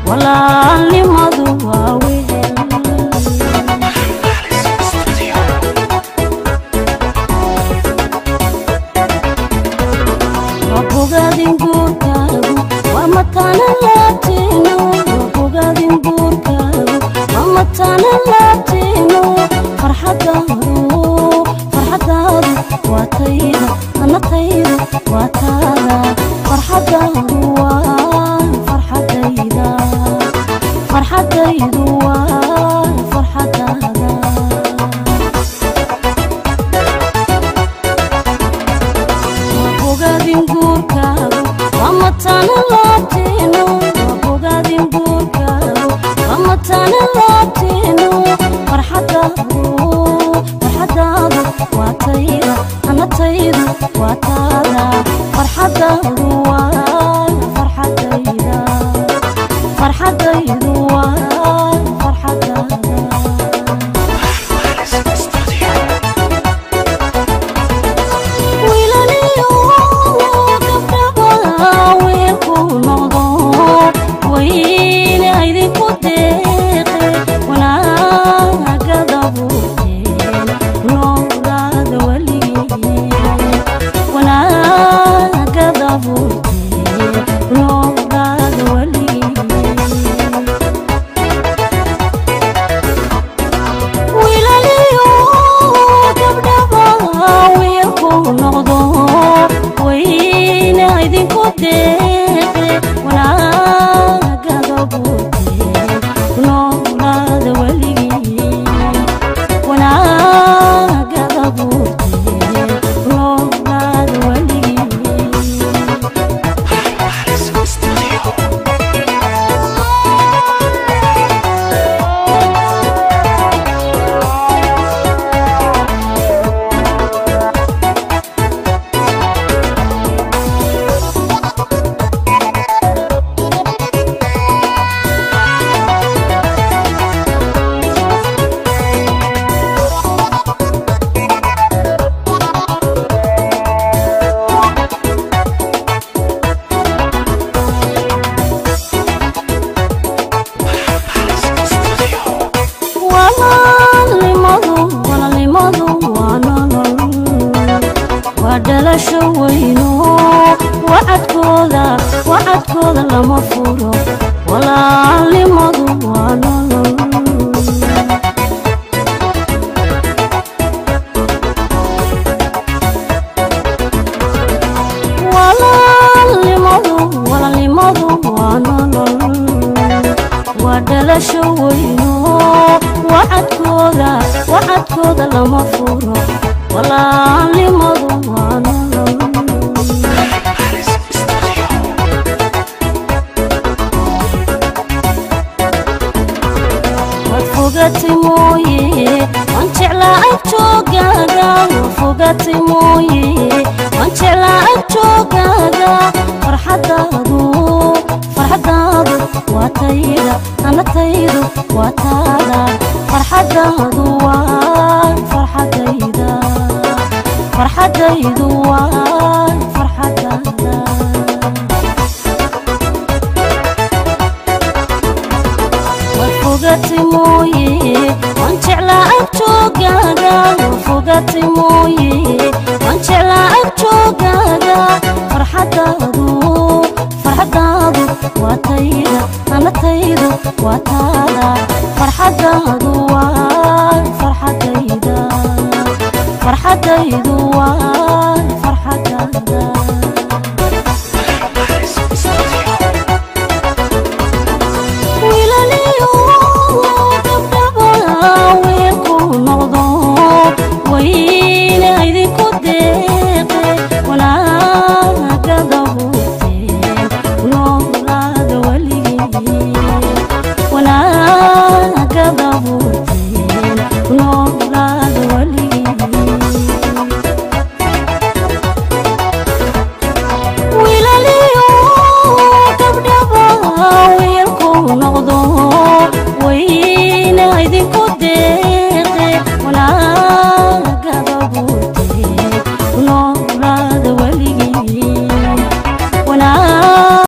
walaalnimadu waa wehel wabogaadin guurkaagu waa mataana laabteeno wabogaadin guurkaagu waa mataana laabteeno farxadaadu waa tayda ana tayda waa taada farxadaadu waa farxadayda farxadaydu waa farxadaada wabogaadin guurkaagu waa mataana laabteeno wabogaadin guurkaagu waa mataana laabteeno farxadaadu waa tayda ana taydu waa taada farxadaadu waa farxadayda farxadaydu waa farxadaada wiilaniyo gabdhaba weelku noqdo wayne aydinku deeqe wanaagadabu wacadkooda lama furo walaalnimadu waa nolol walaalnimadu waa nolol waa dhalasho weyno wacadkooda lama furo walaalnimadu waa nolol fogati mooye waan jeclaa agjoogaaga fogati mooye waan jeclaa agjoogaaga farxadaadu waa tayda ana taydu waa taada farxadaadu waa farxadayda farxadaydu waa farxadaada fogati mooye waan jeclaa agjoogaaga fogati mooye waan jeclaa agjoogaaga farxadaadu waa tayda ana taydu waa taada farxadaadu waa farxadayda farxadaydu waa